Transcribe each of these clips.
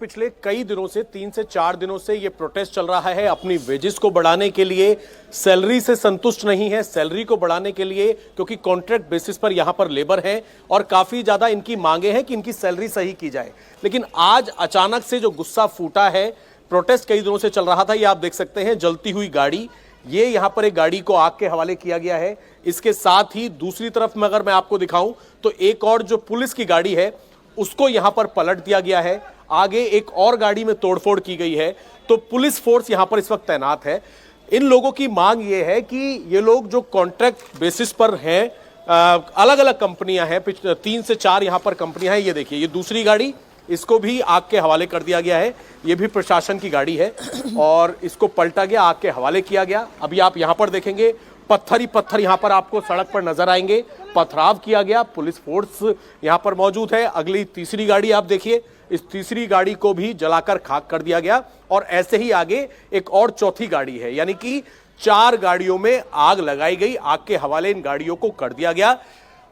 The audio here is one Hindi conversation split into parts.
पिछले कई दिनों से 3 से 4 दिनों से ये प्रोटेस्ट चल रहा है अपनी वेजेस को बढ़ाने के लिए। सैलरी से संतुष्ट नहीं है, सैलरी को बढ़ाने के लिए, क्योंकि कॉन्ट्रैक्ट बेसिस पर यहां पर लेबर है और काफी ज्यादा इनकी मांगे हैं कि इनकी सैलरी सही की जाए। लेकिन आज अचानक से जो गुस्सा फूटा है, प्रोटेस्ट कई दिनों से चल रहा था, ये आप देख सकते हैं जलती हुई गाड़ी, ये यहां पर एक गाड़ी को आग के हवाले किया गया है। इसके साथ ही दूसरी तरफ में अगर मैं आपको दिखाऊं तो एक और जो पुलिस की गाड़ी है उसको यहां पर पलट दिया गया है। आगे एक और गाड़ी में तोड़फोड़ की गई है। तो पुलिस फोर्स यहां पर इस वक्त तैनात है। इन लोगों की मांग यह है कि ये लोग जो कॉन्ट्रैक्ट बेसिस पर हैं, अलग अलग कंपनियां हैं, 3 से 4 यहां पर कंपनियां हैं। ये देखिए, ये दूसरी गाड़ी, इसको भी आग के हवाले कर दिया गया है। ये भी प्रशासन की गाड़ी है और इसको पलटा गया, आग के हवाले किया गया। अभी आप यहां पर देखेंगे पत्थर ही पत्थर यहां पर आपको सड़क पर नजर आएंगे, पथराव किया गया। पुलिस फोर्स यहां पर मौजूद है। अगली तीसरी गाड़ी आप देखिए, इस तीसरी गाड़ी को भी जलाकर खाक कर दिया गया और ऐसे ही आगे एक और चौथी गाड़ी है, यानी कि 4 गाड़ियों में आग लगाई गई। आग के हवाले इन गाड़ियों को कर दिया गया।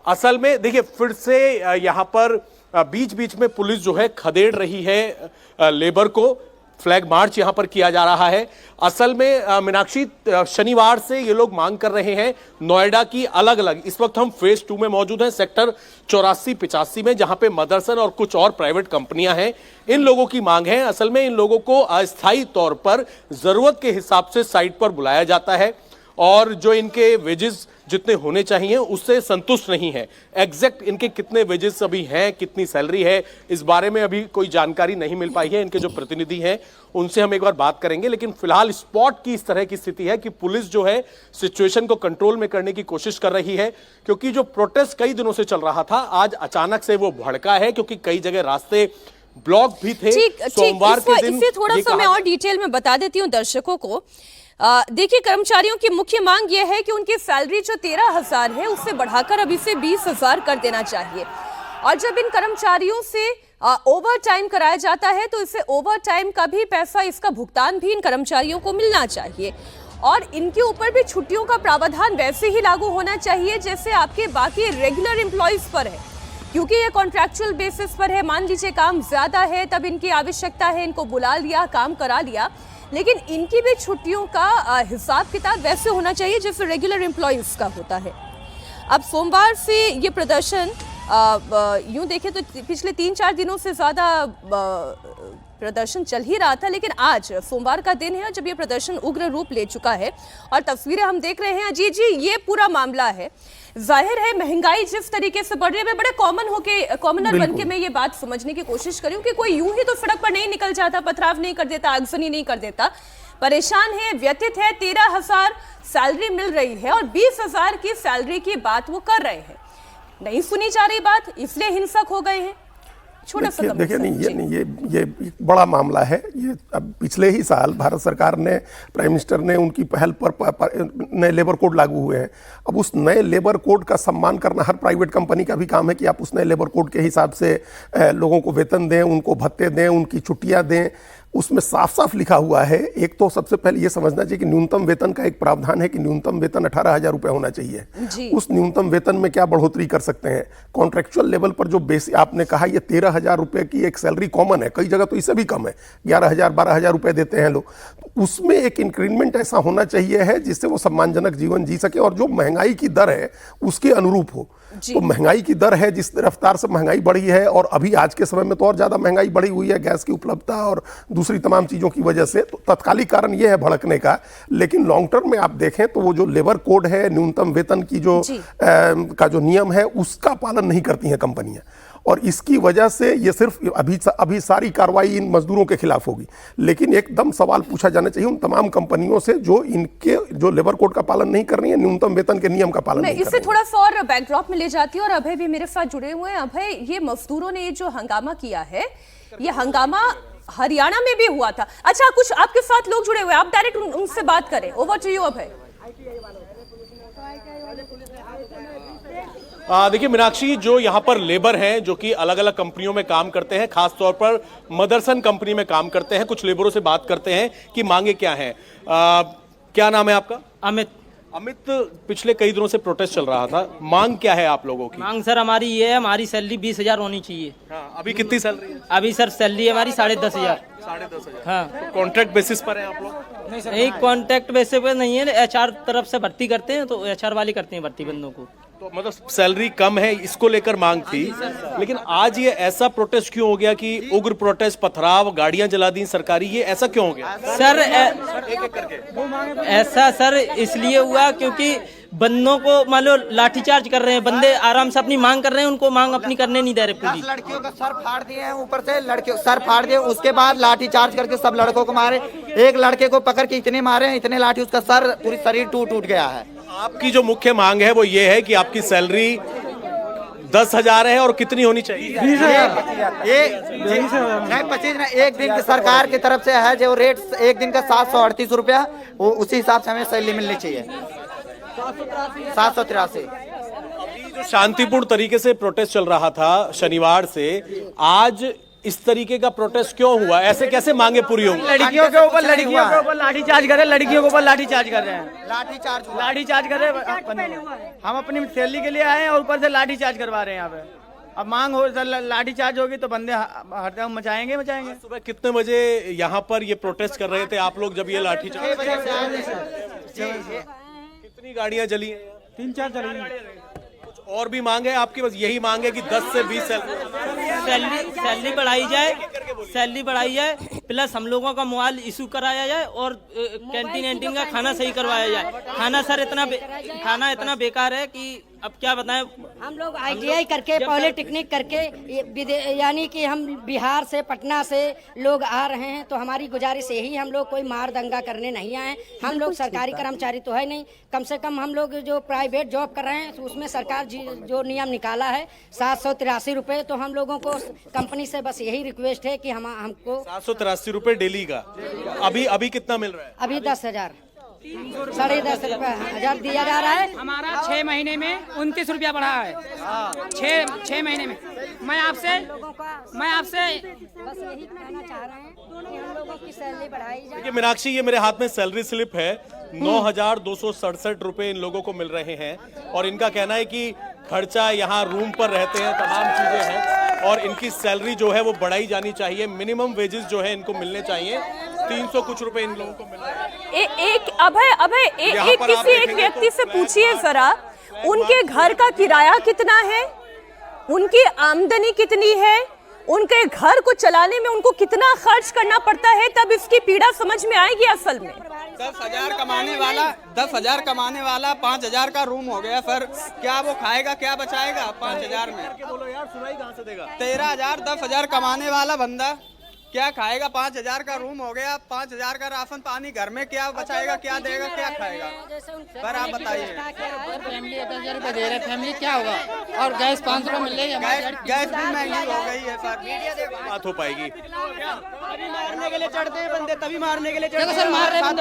असल में देखिए, फिर से यहां पर बीच बीच में पुलिस जो है खदेड़ रही है लेबर को। फ्लैग मार्च यहां पर किया जा रहा है। असल में मीनाक्षी, शनिवार से ये लोग मांग कर रहे हैं नोएडा की अलग अलग, इस वक्त हम फेज 2 में मौजूद हैं, सेक्टर 84-85 में, जहां पे मदरसन और कुछ और प्राइवेट कंपनियां हैं। इन लोगों की मांग है, असल में इन लोगों को अस्थायी तौर पर जरूरत के हिसाब से साइट पर बुलाया जाता है और जो इनके वेजेस जितने होने चाहिए उससे संतुष्ट नहीं है। एग्जैक्ट इनके कितने वेजेस अभी हैं, कितनी सैलरी है, इस बारे में अभी कोई जानकारी नहीं मिल पाई है। इनके जो प्रतिनिधि हैं उनसे हम एक बार बात करेंगे। लेकिन फिलहाल स्पॉट की इस तरह की स्थिति है कि पुलिस जो है सिचुएशन को कंट्रोल में करने की कोशिश कर रही है, क्योंकि जो प्रोटेस्ट कई दिनों से चल रहा था आज अचानक से वो भड़का है, क्योंकि कई जगह रास्ते ब्लॉक भी थे। सोमवार के दिन इसे थोड़ा सा मैं और डिटेल में बता देती हूँ दर्शकों को। देखिए, कर्मचारियों की मुख्य मांग यह है कि उनकी सैलरी जो 13,000 है उससे बढ़ाकर अभी से 20,000 कर देना चाहिए। और जब इन कर्मचारियों से ओवर टाइम कराया जाता है तो इससे ओवर टाइम का भी पैसा, इसका भुगतान भी इन कर्मचारियों को मिलना चाहिए। और इनके ऊपर भी छुट्टियों का प्रावधान वैसे ही लागू होना चाहिए जैसे आपके बाकी रेगुलर एम्प्लॉइज पर है, क्योंकि ये कॉन्ट्रैक्चुअल बेसिस पर है। मान लीजिए काम ज्यादा है, तब इनकी आवश्यकता है, इनको बुला लिया, काम करा लिया, लेकिन इनकी भी छुट्टियों का हिसाब किताब वैसे होना चाहिए जैसे रेगुलर एम्प्लॉइज का होता है। अब सोमवार से ये प्रदर्शन यूं देखें तो पिछले 3-4 दिनों से ज़्यादा प्रदर्शन चल ही रहा था, लेकिन आज सोमवार का दिन है जब ये प्रदर्शन उग्र रूप ले चुका है। और तस्वीरें हम देख रहे हैं। अजीत जी, ये पूरा मामला है, जाहिर है महंगाई जिस तरीके से बढ़ रही है, मैं बड़े कॉमनर बन के मैं ये बात समझने की कोशिश करी हूँ कि कोई यूं ही तो सड़क पर नहीं निकल जाता, पथराव नहीं कर देता, आगजनी नहीं कर देता। परेशान है, व्यथित है। 13,000 सैलरी मिल रही है और 20,000 की सैलरी की बात वो कर रहे हैं। नहीं सुनी जा रही बात, इसलिए हिंसक हो गए हैं। देखिए, नहीं, ये बड़ा मामला है। ये अब पिछले ही साल भारत सरकार ने, प्राइम मिनिस्टर ने उनकी पहल पर नए लेबर कोड लागू हुए हैं। अब उस नए लेबर कोड का सम्मान करना हर प्राइवेट कंपनी का भी काम है कि आप उस नए लेबर कोड के हिसाब से लोगों को वेतन दें, उनको भत्ते दें, उनकी छुट्टियां दें। उसमें साफ साफ लिखा हुआ है, एक तो सबसे पहले ये समझना चाहिए कि न्यूनतम वेतन का एक प्रावधान है कि न्यूनतम वेतन 18,000 रुपये होना चाहिए। उस न्यूनतम वेतन में क्या बढ़ोतरी कर सकते हैं? कॉन्ट्रेक्चुअल लेवल पर जो बेसिक आपने कहा, ये 13,000 रुपये की एक सैलरी कॉमन है, कई जगह तो इससे भी कम है, 11,000 12,000 रुपये देते हैं लोग। तो उसमें एक इंक्रीमेंट ऐसा होना चाहिए है जिससे वो सम्मानजनक जीवन जी सके और जो महंगाई की दर है उसके अनुरूप हो। तो महंगाई की दर है, जिस रफ्तार से महंगाई बढ़ी है, और अभी आज के समय में तो और ज्यादा महंगाई बढ़ी हुई है गैस की उपलब्धता और दूसरी तमाम चीजों की वजह से, तो तत्कालिक कारण यह है भड़कने का। लेकिन लॉन्ग टर्म में आप देखें तो वो जो लेबर कोड है, न्यूनतम वेतन की जो का जो नियम है, उसका पालन नहीं करती हैं कंपनियां, और इसकी वजह से ये सिर्फ अभी सारी कार्रवाई इन मजदूरों के खिलाफ होगी। लेकिन एकदम सवाल पूछा जाना चाहिए उन तमाम कंपनियों से जो इनके जो लेबर कोड का पालन नहीं कर रही है, न्यूनतम वेतन के नियम का पालन नहीं कर रही है। इससे थोड़ा सा और बैकड्रॉप में ले जाती है और अभय भी मेरे साथ जुड़े हुए हैं। अभय, ये मजदूरों ने जो हंगामा किया है, ये हंगामा हरियाणा में भी हुआ था। अच्छा, कुछ आपके साथ लोग जुड़े हुए, आप डायरेक्ट उनसे बात करें। ओवर टू यू अभय। देखिए मीनाक्षी, जो यहाँ पर लेबर हैं जो कि अलग अलग कंपनियों में काम करते हैं, खास तौर पर मदरसन कंपनी में काम करते हैं, कुछ लेबरों से बात करते हैं कि मांगे क्या हैं। क्या नाम है आपका? अमित। अमित, पिछले कई दिनों से प्रोटेस्ट चल रहा था, मांग क्या है आप लोगों की? मांग सर हमारी ये है, हमारी सैलरी 20,000 होनी चाहिए। हाँ, अभी कितनी सैलरी है? अभी सर सैलरी हमारी 10,500। 10,500। हाँ, कॉन्ट्रैक्ट बेसिस पर है आप लोग? नहीं कॉन्ट्रैक्ट बेसिस पे नहीं है, HR तरफ से भर्ती करते हैं, तो HR वाले करते हैं भर्ती बंदों को। तो मतलब सैलरी कम है, इसको लेकर मांग थी। लेकिन आज ये ऐसा प्रोटेस्ट क्यों हो गया कि उग्र प्रोटेस्ट, पथराव, गाड़ियां जला दी सरकारी, ये ऐसा क्यों हो गया? सर एक-एक करके ऐसा सर इसलिए हुआ क्योंकि बंदों को मान लो लाठीचार्ज कर रहे हैं, बंदे आराम से अपनी मांग कर रहे हैं, उनको मांग अपनी करने नहीं दे रहे पूरी। 10 लड़कियों का सर फाड़ दिए हैं, ऊपर से लड़कियों सर फाड़ दिए, उसके बाद लाठी चार्ज करके सब लड़कों को मारे। एक लड़के को पकड़ के इतने मारे हैं, इतने लाठी, उसका सर पूरी शरीर टूट गया है। आपकी जो मुख्य मांग है वो ये है कि आपकी सैलरी 10,000 है और कितनी होनी चाहिए? 25 ना, एक दिन की सरकार की तरफ से है जो रेट, एक दिन का 738 रुपया, वो उसी हिसाब से हमें सैलरी मिलनी चाहिए। 783। जो शांतिपूर्ण तरीके से प्रोटेस्ट चल रहा था शनिवार से, आज इस तरीके का प्रोटेस्ट क्यों हुआ? ऐसे कैसे मांगे पूरी होंगी? लड़कियों के ऊपर लाठीचार्ज कर रहे हैं, लड़कियों के ऊपर लाठीचार्ज कर रहे हैं, लाठीचार्ज कर रहे हैं। हम अपनी सैलरी के लिए आए हैं और ऊपर से लाठीचार्ज करवा रहे हैं यहाँ पे। अब मांग हो, लाठीचार्ज होगी तो बंदे हड़ताल मचाएंगे। सुबह कितने बजे यहाँ पर ये प्रोटेस्ट कर रहे थे आप लोग जब ये लाठीचार्ज? कितनी गाड़ियां जली हैं? 3-4 चली हैं। कुछ और भी मांग है आपकी? बस यही मांग है कि 10 से 20 सैलरी बढ़ाई जाए, सैलरी बढ़ाई जाए, प्लस हम लोगों का मोबाइल इशू कराया जाए और कैंटीन का खाना सही करवाया जाए। खाना सर इतना बेकार है कि अब क्या बताएं। हम लोग ITI करके, पॉलिटेक्निक करके, यानी कि हम बिहार से, पटना से लोग आ रहे हैं, तो हमारी गुजारिश यही, हम लोग कोई मार दंगा करने नहीं आए। हम लोग सरकारी कर्मचारी तो है नहीं, कम से कम हम लोग जो प्राइवेट जॉब कर रहे हैं, तो उसमें सरकार जो नियम निकाला है 783 रुपये, तो हम लोगों को कंपनी से बस यही रिक्वेस्ट है कि हमको 783 रुपए डेली का। अभी कितना मिल रहा है? अभी 10,000, 10.5 हजार दिया जा रहा है। हमारा 6 महीने में 29 रुपया बढ़ा है। 6 महीने में मैं आपसे बस यही कहना चाह रहे हैं कि हम लोगों की सैलरी बढ़ाई जाए। देखिए मीनाक्षी, ये मेरे हाथ में सैलरी स्लिप है, 9,267 रुपए इन लोगों को मिल रहे हैं और इनका कहना है कि खर्चा, यहाँ रूम पर रहते हैं, तमाम चीजें हैं और इनकी सैलरी जो है वो बढ़ाई जानी चाहिए। मिनिमम वेजेस जो है इनको मिलने चाहिए। 300 कुछ रुपए इन लोगों को मिल रहा है। अभय किसी एक व्यक्ति से पूछिए जरा, उनके घर का किराया कितना है, उनकी आमदनी कितनी है, उनके घर को चलाने में उनको कितना खर्च करना पड़ता है, तब इसकी पीड़ा समझ में आएगी असल में। 10,000 कमाने वाला 5,000 का रूम हो गया सर, क्या वो खाएगा, क्या बचाएगा 5,000 में? बोलो यार, सुनाई कहाँ से देगा? 13,000 10,000 कमाने वाला बंदा क्या खाएगा? 5,000 का रूम हो गया, 5,000 का राशन पानी, घर में क्या बचाएगा, क्या देगा, क्या खाएगा? पर आप बताइए। फैमिली 10,000 रुपए दे रहे, फैमिली क्या होगा? और गैस 5 रुपए मिल रही है, गैस भी महंगी हो गई है सर। बात हो पाएगी? तभी मारने के लिए चढ़ते हैं बंदे, तभी मारने के लिए चढ़ते हैं। सर मार रहे हैं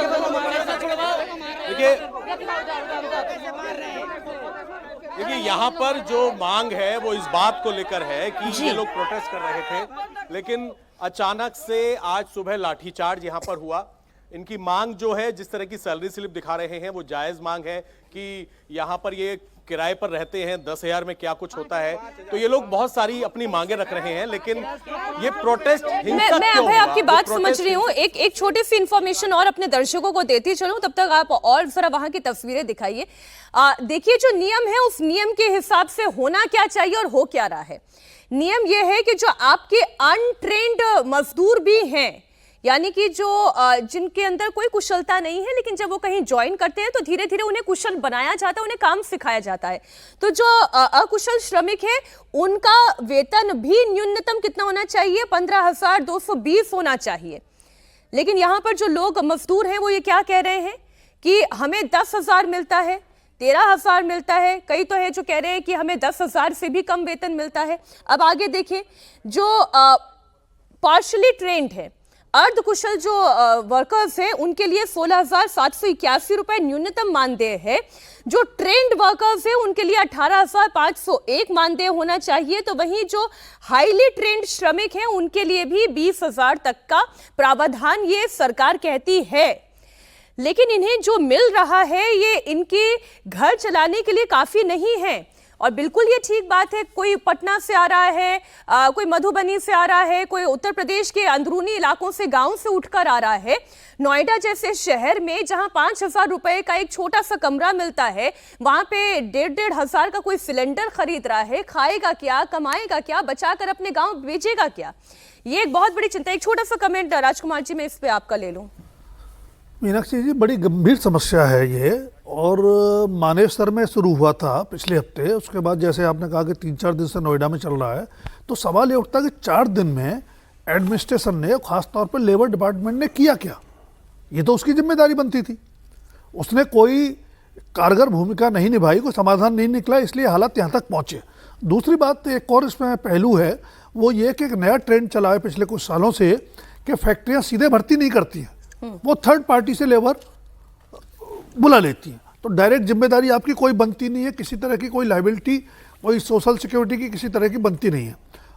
देखिए यहाँ पर जो मांग है वो इस बात को लेकर है कि ये लोग प्रोटेस्ट कर रहे थे, लेकिन अचानक से आज सुबह लाठीचार्ज यहाँ पर हुआ। इनकी मांग जो है, जिस तरह की सैलरी स्लिप दिखा रहे हैं, वो जायज मांग है कि यहाँ पर ये किराए पर रहते हैं, 10,000 में क्या कुछ होता है, तो ये लोग बहुत सारी अपनी मांगे रख रहे हैं, लेकिन ये प्रोटेस्ट हिंसक मैं क्यों अभय हुआ? आपकी बात समझ रही हूँ। एक छोटी सी इंफॉर्मेशन और अपने दर्शकों को देती चलूं, तब तक आप और जरा वहां की तस्वीरें दिखाइए। देखिए, जो नियम है उस नियम के हिसाब से होना क्या चाहिए और हो क्या रहा है। नियम यह है कि जो आपके अनट्रेन्ड मजदूर भी हैं, यानी कि जो जिनके अंदर कोई कुशलता नहीं है, लेकिन जब वो कहीं ज्वाइन करते हैं तो धीरे धीरे उन्हें कुशल बनाया जाता है, उन्हें काम सिखाया जाता है। तो जो अकुशल श्रमिक है उनका वेतन भी न्यूनतम कितना होना चाहिए? 15,220 होना चाहिए। लेकिन यहाँ पर जो लोग मजदूर हैं वो ये क्या कह रहे हैं कि हमें 10,000 मिलता है, 13,000 मिलता है, कई तो है जो कह रहे हैं कि हमें 10,000 से भी कम वेतन मिलता है। अब आगे देखिए, जो पार्शली ट्रेंड है, अर्ध कुशल जो वर्कर्स हैं उनके लिए 16,781 रुपए न्यूनतम मानदेय है। जो ट्रेंड वर्कर्स हैं उनके लिए 18,501 मानदेय होना चाहिए। तो वहीं जो हाईली ट्रेंड श्रमिक हैं उनके लिए भी 20,000 तक का प्रावधान ये सरकार कहती है। लेकिन इन्हें जो मिल रहा है ये इनके घर चलाने के लिए काफी नहीं है। और बिल्कुल ये ठीक बात है, कोई पटना से आ रहा है, कोई मधुबनी से आ रहा है, कोई उत्तर प्रदेश के अंदरूनी इलाकों से, गांव से उठकर आ रहा है। नोएडा जैसे शहर में जहां 5,000 रुपए का एक छोटा सा कमरा मिलता है, वहां पे 1,500 हजार का कोई सिलेंडर खरीद रहा है। खाएगा क्या, कमाएगा क्या, बचाकर अपने गांव भेजेगा क्या? ये एक बहुत बड़ी चिंता। एक छोटा सा कमेंट राजकुमार जी मैं इस पे आपका ले लूं। मीनाक्षी जी, बड़ी गंभीर समस्या है ये, और मानेसर में शुरू हुआ था पिछले हफ्ते, उसके बाद जैसे आपने कहा कि 3-4 दिन से नोएडा में चल रहा है, तो सवाल ये उठता है कि 4 दिन में एडमिनिस्ट्रेशन ने, खासतौर पर लेबर डिपार्टमेंट ने किया क्या? ये तो उसकी जिम्मेदारी बनती थी। उसने कोई कारगर भूमिका नहीं निभाई, कोई समाधान नहीं निकला, इसलिए हालात यहाँ तक पहुँचे। दूसरी बात, एक और इसमें पहलू है, वो ये कि एक नया ट्रेंड चला है पिछले कुछ सालों से कि फैक्ट्रियाँ सीधे भर्ती नहीं करती हैं, वो थर्ड पार्टी से लेबर बुला लेती हैं। तो डायरेक्ट जिम्मेदारी आपकी कोई बनती नहीं है, किसी तरह की कोई लायबिलिटी, कोई सोशल सिक्योरिटी की किसी तरह की बनती नहीं है।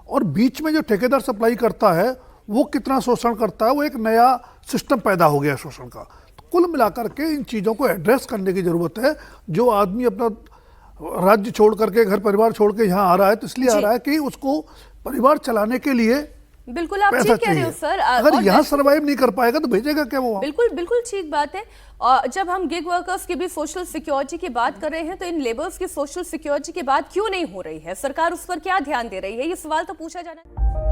और बीच में जो ठेकेदार सप्लाई करता है वो कितना शोषण करता है, वो एक नया सिस्टम पैदा हो गया शोषण का। तो कुल मिलाकर के इन चीज़ों को एड्रेस करने की ज़रूरत है। जो आदमी अपना राज्य छोड़ करके, घर परिवार छोड़ के यहाँ आ रहा है, तो इसलिए आ रहा है कि उसको परिवार चलाने के लिए बिल्कुल आप ठीक कह रहे हो सर। अगर यहाँ सर्वाइव नहीं कर पाएगा तो भेजेगा क्या वो? बिल्कुल बिल्कुल ठीक बात है। और जब हम गिग वर्कर्स की भी सोशल सिक्योरिटी की बात कर रहे हैं, तो इन लेबर्स की सोशल सिक्योरिटी की बात क्यों नहीं हो रही है? सरकार उस पर क्या ध्यान दे रही है? ये सवाल तो पूछा जाना है।